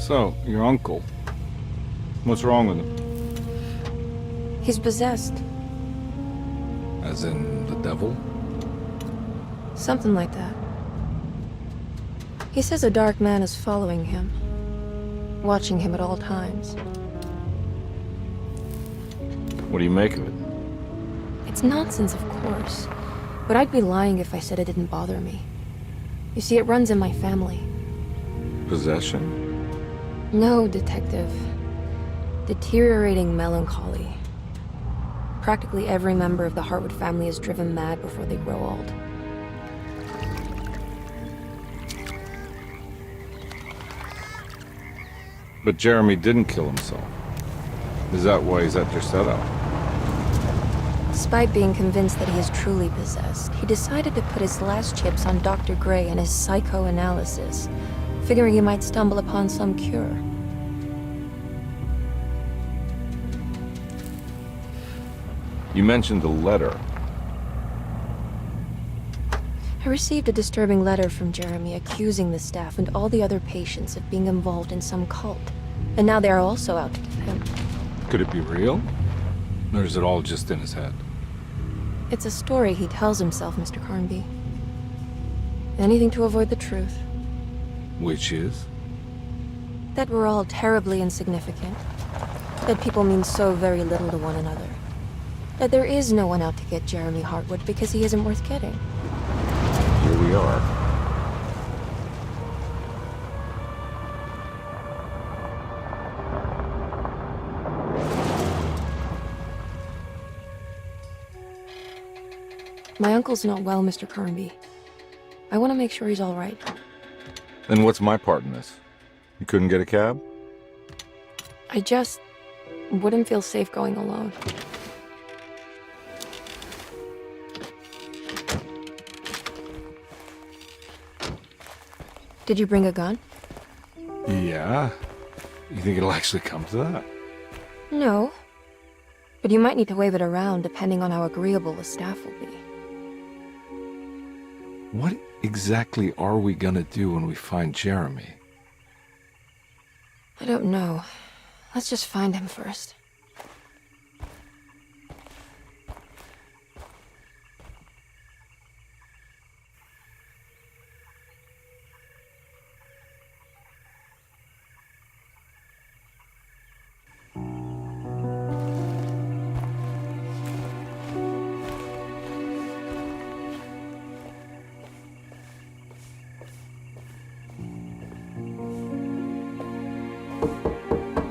So, your uncle. What's wrong with him? He's possessed. As in the devil? Something like that. He says a dark man is following him, watching him at all times. What do you make of it? It's nonsense, of course, but I'd be lying if I said it didn't bother me. You see, it runs in my family. Possession? No, Detective. Deteriorating melancholy. Practically every member of the Hartwood family is driven mad before they grow old. But Jeremy didn't kill himself. Is that why he's at your setup? Despite being convinced that he is truly possessed, he decided to put his last chips on Dr. Gray and his psychoanalysis, figuring he might stumble upon some cure. You mentioned the letter. I received a disturbing letter from Jeremy accusing the staff and all the other patients of being involved in some cult. And now they are also out to get him. Could it be real? Or is it all just in his head? It's a story he tells himself, Mr. Carnby. Anything to avoid the truth. Which is? That we're all terribly insignificant. That people mean so very little to one another. That there is no one out to get Jeremy Hartwood because he isn't worth getting. Here we are. My uncle's not well, Mr. Carnby. I want to make sure he's all right. Then what's my part in this? You couldn't get a cab? I just wouldn't feel safe going alone. Did you bring a gun? Yeah. You think it'll actually come to that? No. But you might need to wave it around depending on how agreeable the staff will be. What exactly are we gonna do when we find Jeremy? I don't know. Let's just find him first.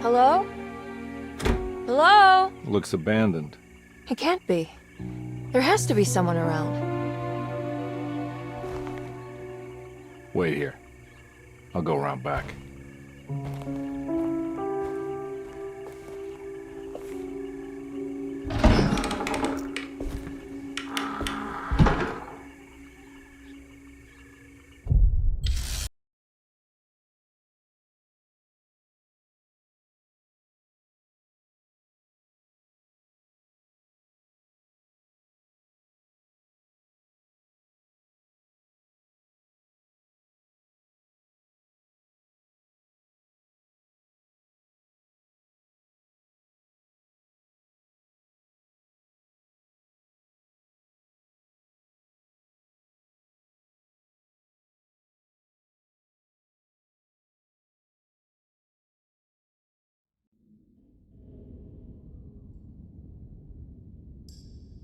Hello? Hello? Looks abandoned. It can't be. There has to be someone around. Wait here. I'll go around back.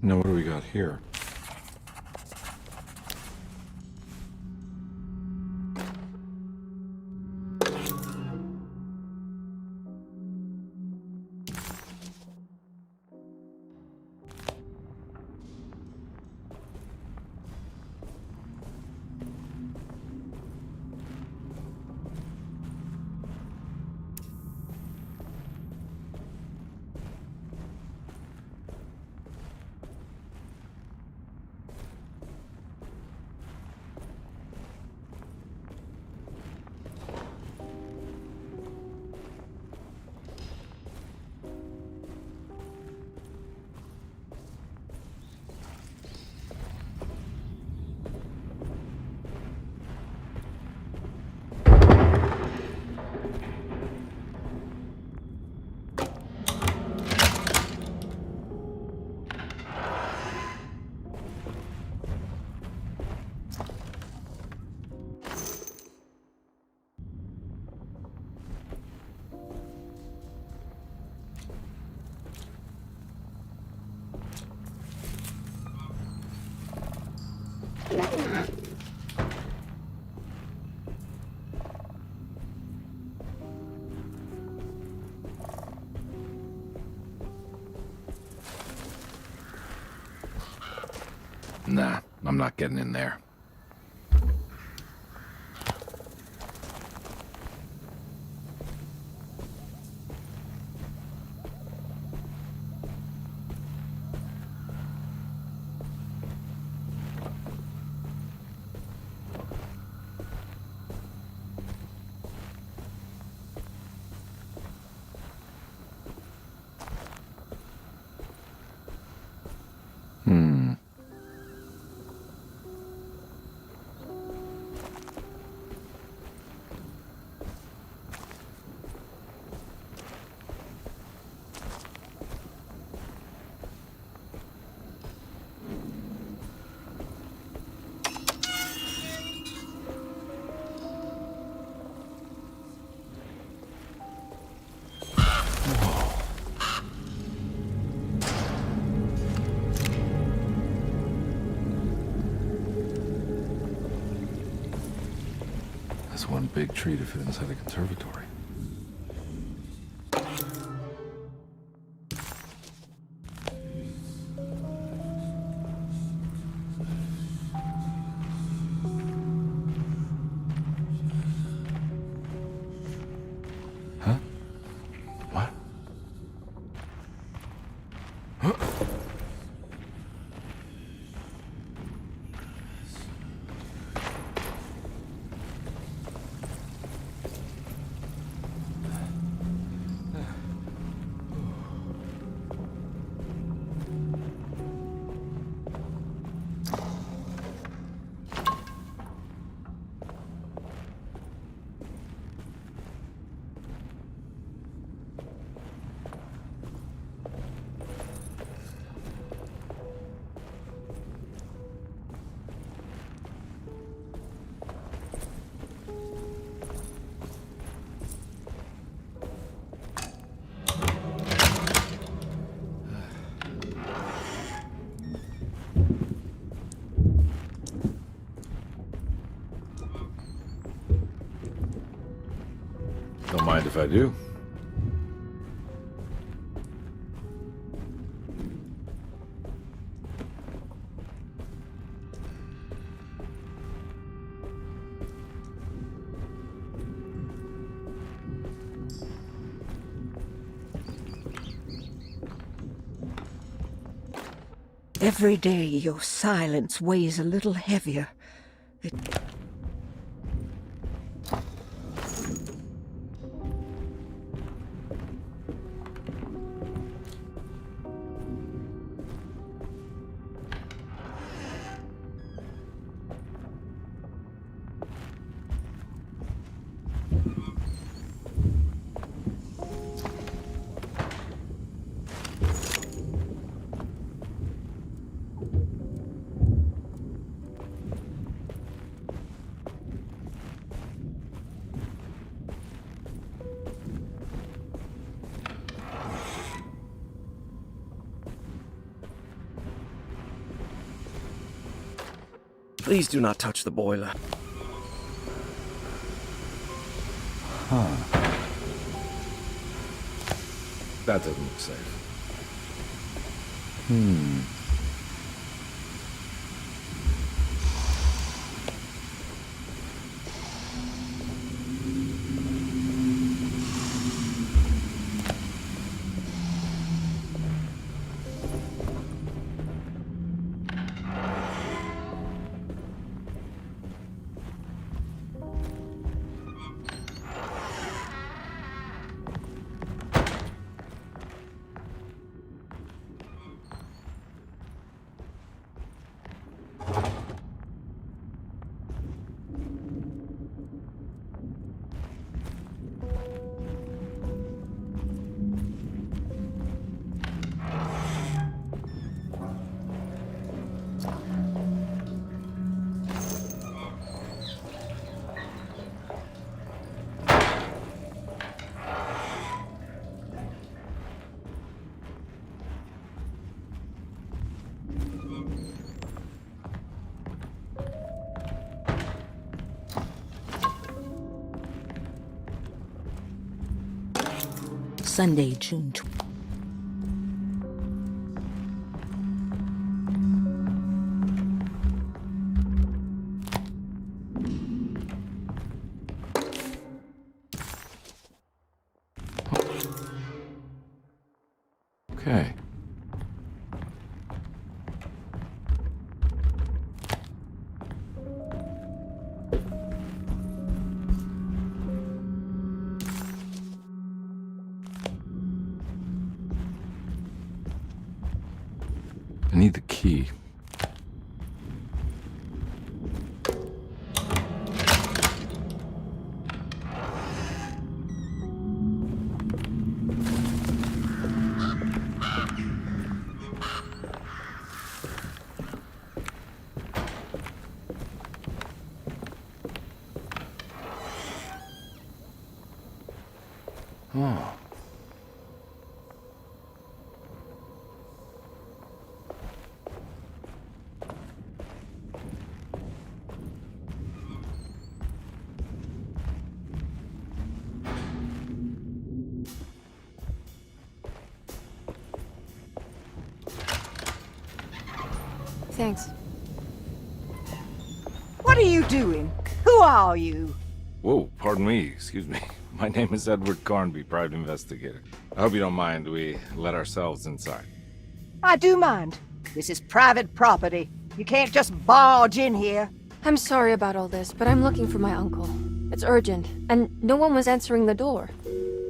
Now what do we got here? Nah, I'm not getting in there. That's one big tree to fit inside the conservatory. Huh? What? Don't mind if I do. Every day your silence weighs a little heavier. It... Please do not touch the boiler. Huh. That doesn't look safe. Sunday, June 20th. Okay. I need the key. Oh. Thanks. What are you doing? Who are you? Whoa, pardon me, excuse me. My name is Edward Carnby, private investigator. I hope you don't mind we let ourselves inside. I do mind. This is private property. You can't just barge in here. I'm sorry about all this, but I'm looking for my uncle. It's urgent, and no one was answering the door.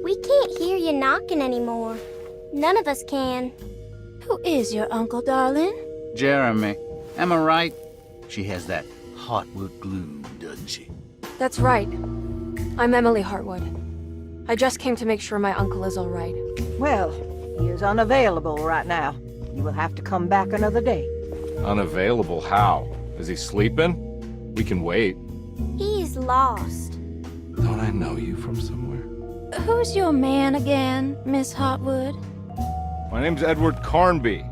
We can't hear you knocking anymore. None of us can. Who is your uncle, darling? Jeremy. Am I right? She has that hotwood glue, doesn't she? That's right. I'm Emily Hartwood. I just came to make sure my uncle is all right. Well, he is unavailable right now. You will have to come back another day. Unavailable how? Is he sleeping? We can wait. He's lost. Don't I know you from somewhere? Who's your man again, Miss Hotwood? My name's Edward Carnby,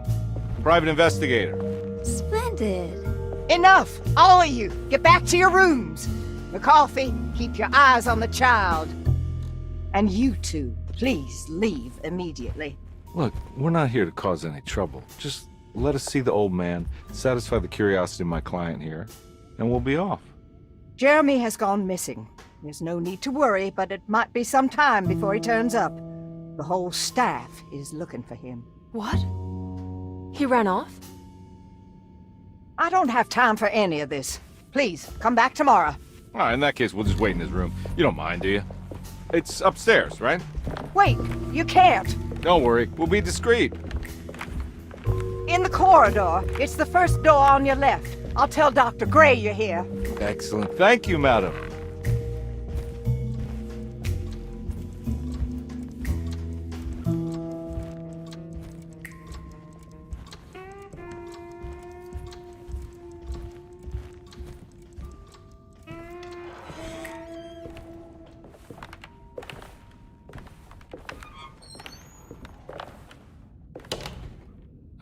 private investigator. Splendid. Enough! All of you! Get back to your rooms! McCarthy, keep your eyes on the child. And you two, please leave immediately. Look, we're not here to cause any trouble. Just let us see the old man, satisfy the curiosity of my client here, and we'll be off. Jeremy has gone missing. There's no need to worry, but it might be some time before he turns up. The whole staff is looking for him. What? He ran off? I don't have time for any of this. Please, come back tomorrow. All right, in that case, we'll just wait in his room. You don't mind, do you? It's upstairs, right? Wait, you can't. Don't worry, we'll be discreet. In the corridor. It's the first door on your left. I'll tell Dr. Gray you're here. Excellent. Thank you, madam.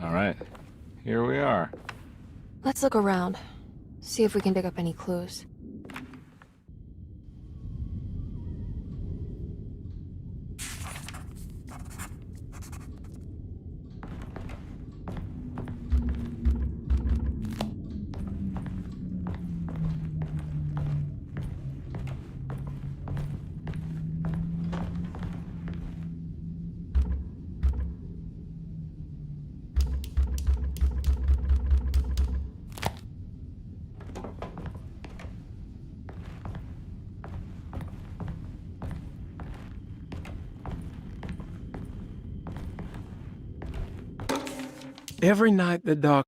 All right, here we are. Let's look around. See if we can dig up any clues. Every night the doc...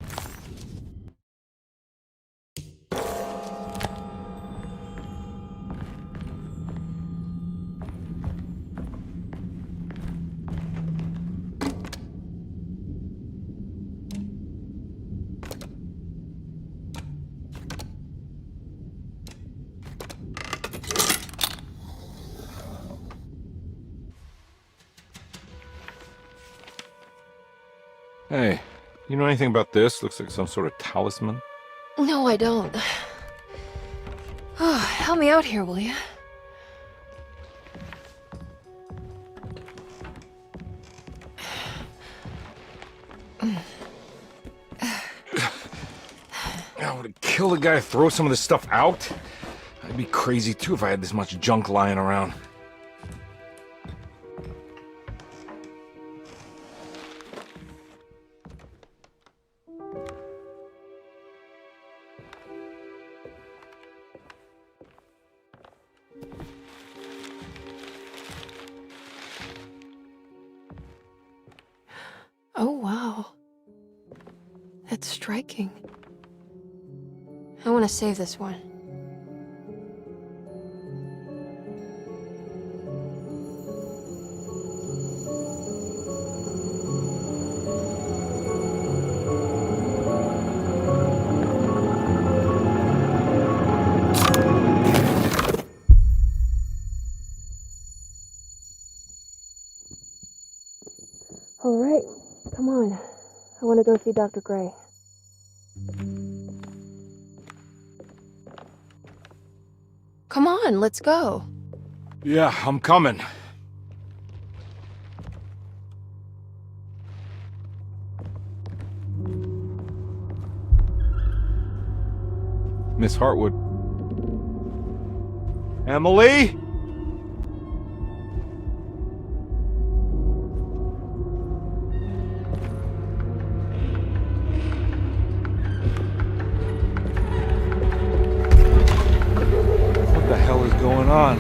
Hey, you know anything about this? Looks like some sort of talisman. No, I don't. Oh, help me out here, will you? I would kill the guy to throw some of this stuff out. I'd be crazy too if I had this much junk lying around. Oh, wow. That's striking. I want to save this one. All right, come on. I want to go see Dr. Gray. Come on, let's go. Yeah, I'm coming. Miss Hartwood. Emily? What the hell is going on?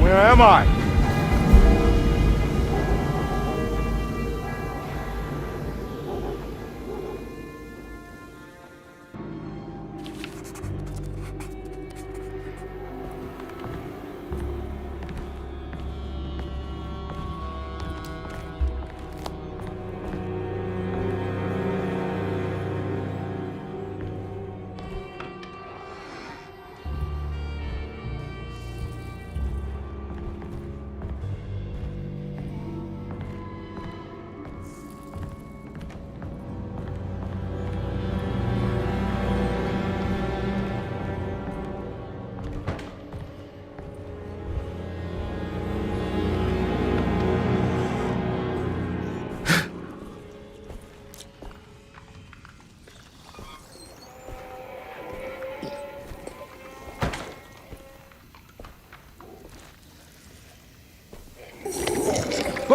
Where am I?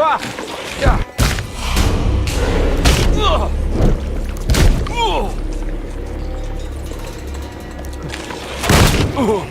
Ah! Yeah. Ugh. Ugh. Ugh.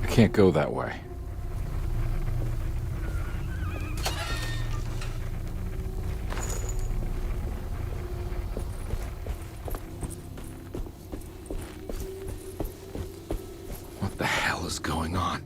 I can't go that way. What the hell is going on?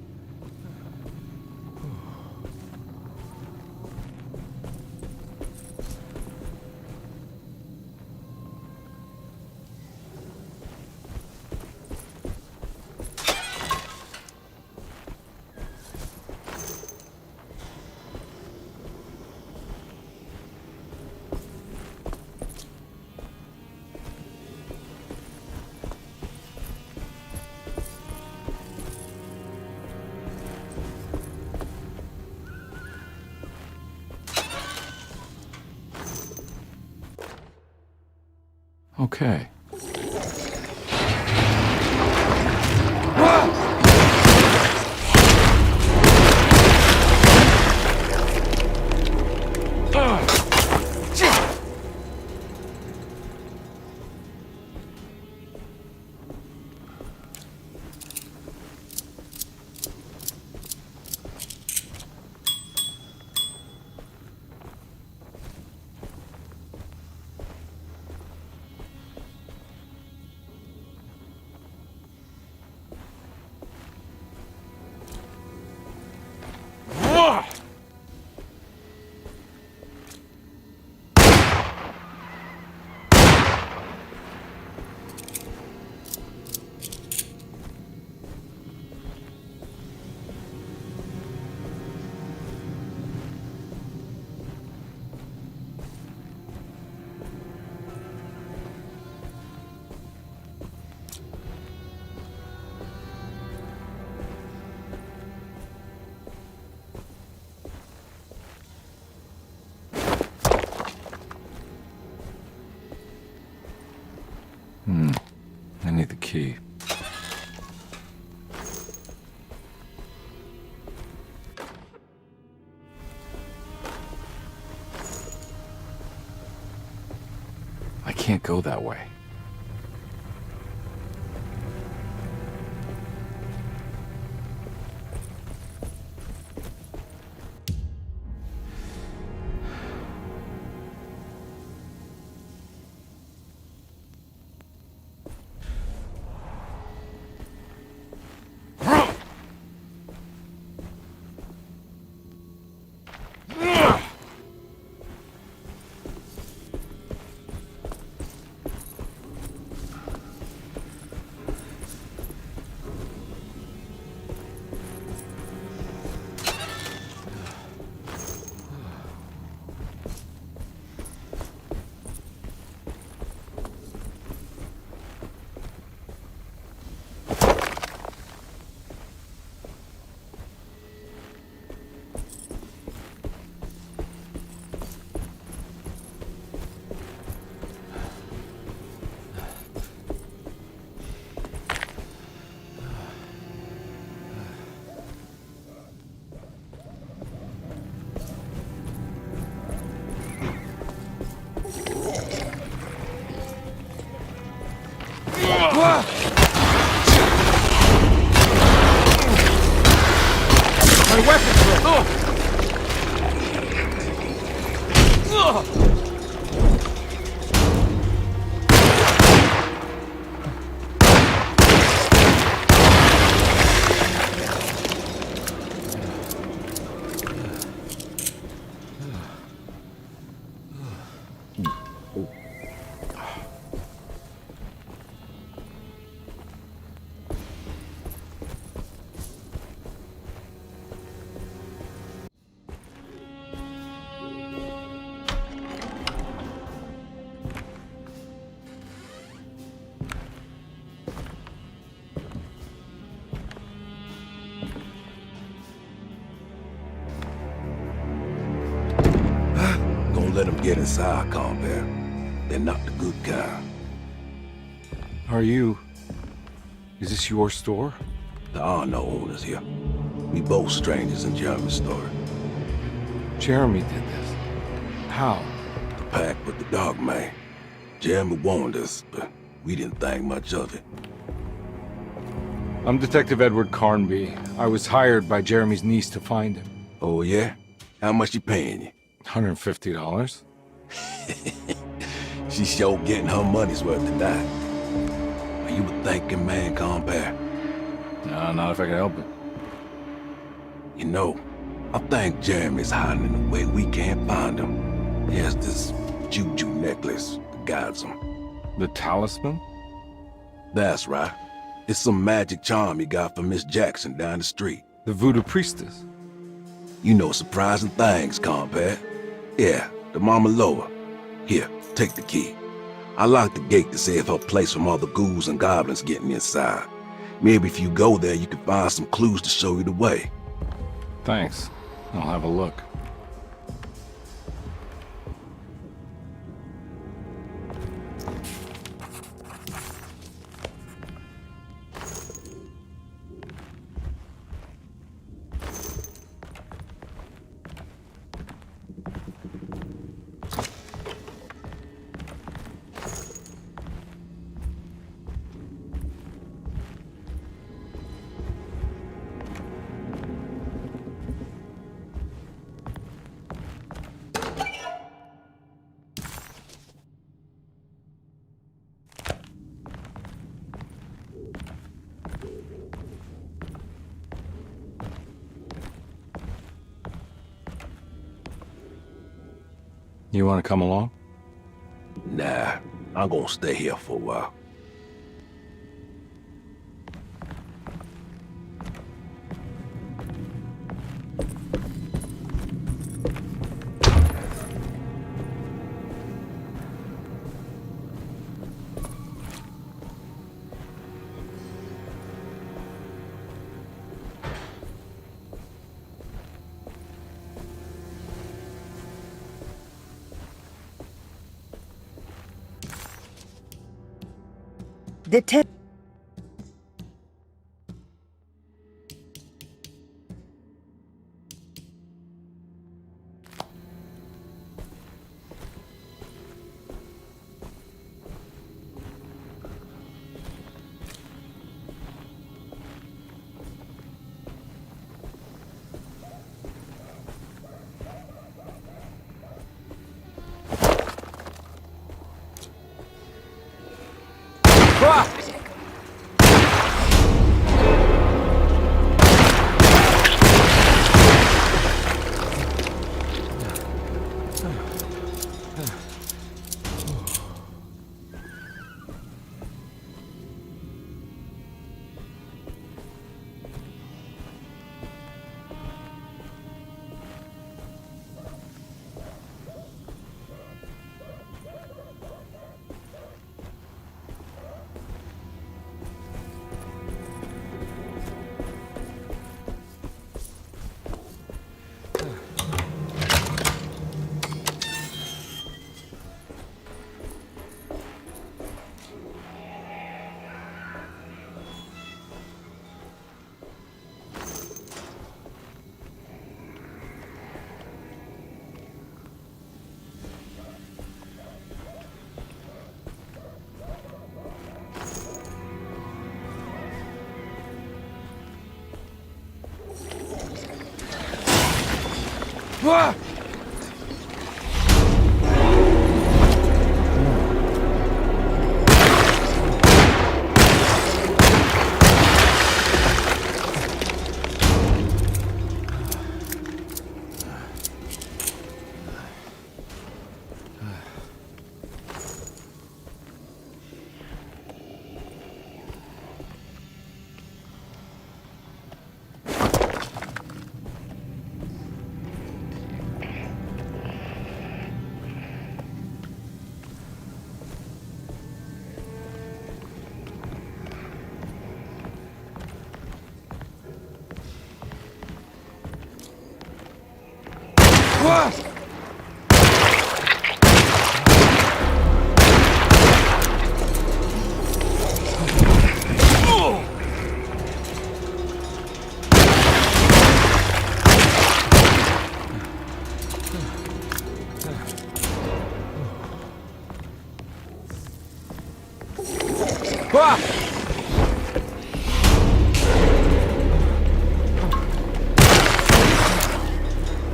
Okay. can't go that way. My weapon broke! Don't let them get inside, combat. They're not the good kind. Are you... Is this your store? There are no owners here. We both strangers in Jeremy's story. Jeremy did this. How? The pact with the dog man. Jeremy warned us, but we didn't think much of it. I'm Detective Edward Carnby. I was hired by Jeremy's niece to find him. Oh, yeah? How much she paying you? $150. She's sure getting her money's worth tonight. Are you a thinking man, compare? No, not if I can help it. You know, I think Jeremy's hiding in a way we can't find him. He has this juju necklace that guides him. The talisman? That's right. It's some magic charm he got from Miss Jackson down the street. The voodoo priestess? You know surprising things, compadre. Yeah, the Mama Loa. Here, take the key. I locked the gate to save her place from all the ghouls and goblins getting inside. Maybe if you go there, you can find some clues to show you the way. Thanks. I'll have a look. You want to come along? Nah, I'm gonna stay here for a while. Detect.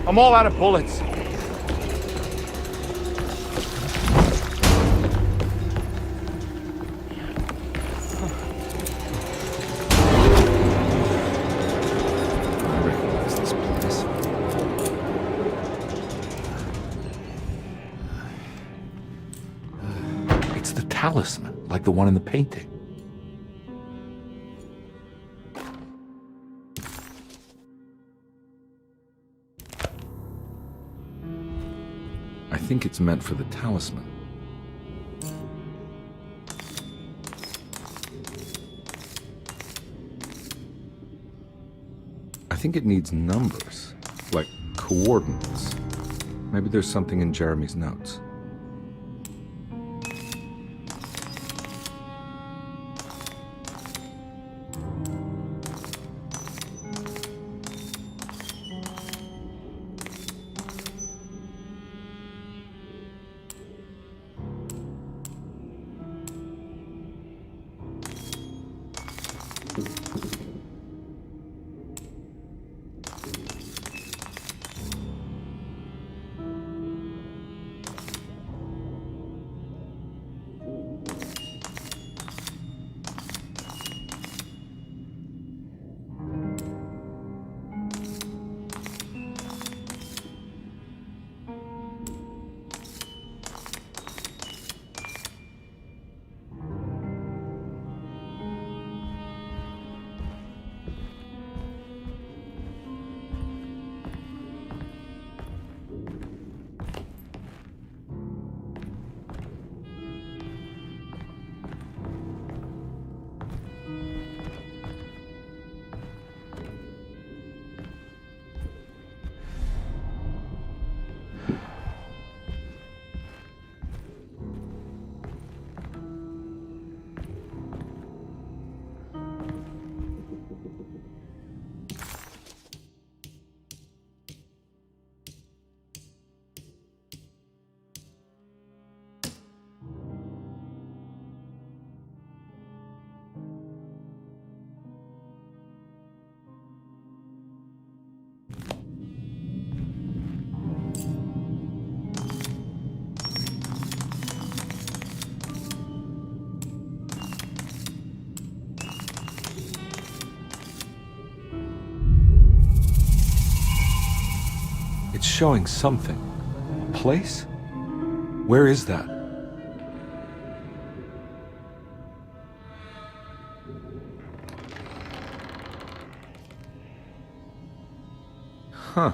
I'm all out of bullets. I recognize this place. It's the talisman, like the one in the painting. I think it's meant for the talisman. I think it needs numbers, like coordinates. Maybe there's something in Jeremy's notes. It's showing something. A place? Where is that? Huh.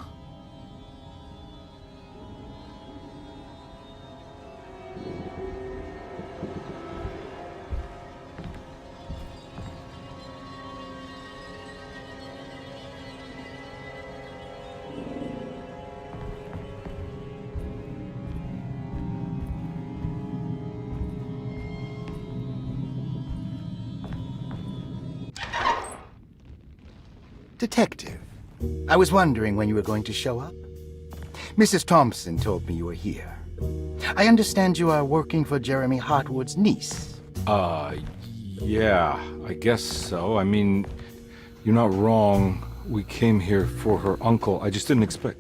Detective, I was wondering when you were going to show up. Mrs. Thompson told me you were here. I understand you are working for Jeremy Hartwood's niece. Yeah, I guess so. I mean, you're not wrong. We came here for her uncle. I just didn't expect...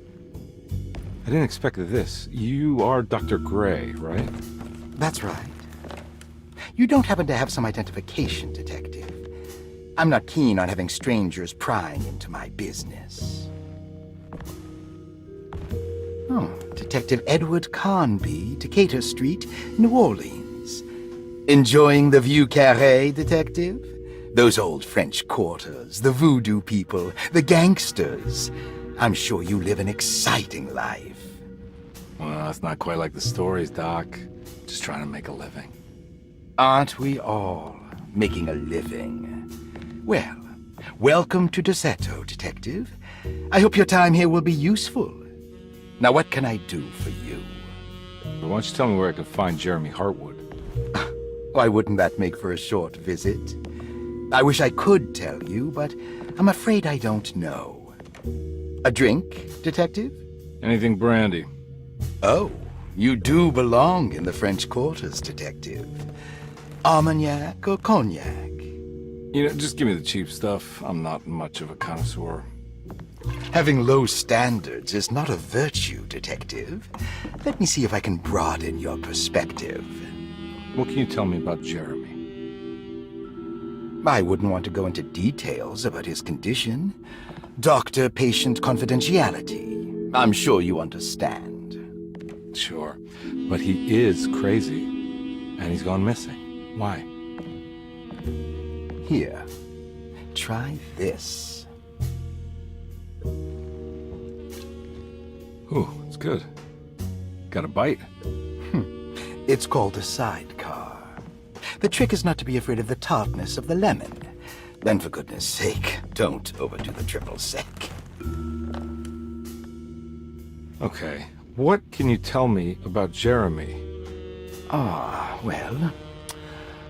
I didn't expect this. You are Dr. Gray, right? That's right. You don't happen to have some identification, Detective. I'm not keen on having strangers prying into my business. Oh, Detective Edward Carnby, Decatur Street, New Orleans. Enjoying the Vieux Carré, Detective? Those old French quarters, the voodoo people, the gangsters. I'm sure you live an exciting life. Well, it's not quite like the stories, Doc. Just trying to make a living. Aren't we all making a living? Well, welcome to Deseto, Detective. I hope your time here will be useful. Now, what can I do for you? But why don't you tell me where I can find Jeremy Hartwood? Why wouldn't that make for a short visit? I wish I could tell you, but I'm afraid I don't know. A drink, Detective? Anything brandy. Oh, you do belong in the French quarters, Detective. Armagnac or cognac? You know, just give me the cheap stuff. I'm not much of a connoisseur. Having low standards is not a virtue, Detective. Let me see if I can broaden your perspective. What can you tell me about Jeremy? I wouldn't want to go into details about his condition. Doctor-patient confidentiality. I'm sure you understand. Sure, but he is crazy, and he's gone missing. Why? Here, try this. Ooh, it's good. Got a bite. It's called a sidecar. The trick is not to be afraid of the tartness of the lemon. Then, for goodness sake, don't overdo the triple sec. Okay, what can you tell me about Jeremy? Well,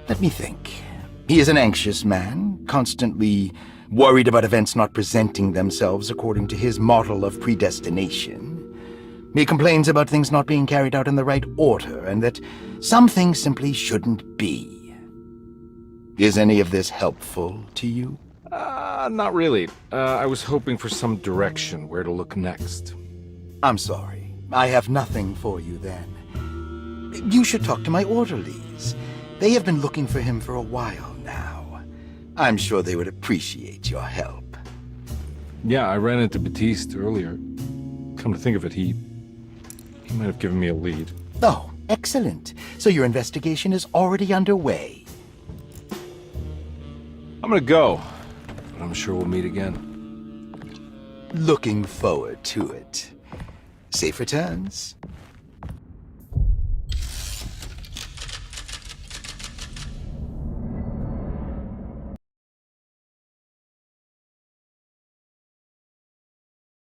let me think. He is an anxious man, constantly worried about events not presenting themselves according to his model of predestination. He complains about things not being carried out in the right order, and that some things simply shouldn't be. Is any of this helpful to you? Not really. I was hoping for some direction where to look next. I'm sorry. I have nothing for you then. You should talk to my orderlies. They have been looking for him for a while now. I'm sure they would appreciate your help. Yeah, I ran into Batiste earlier. Come to think of it, he might have given me a lead. Oh, excellent. So your investigation is already underway. I'm gonna go, but I'm sure we'll meet again. Looking forward to it. Safe returns.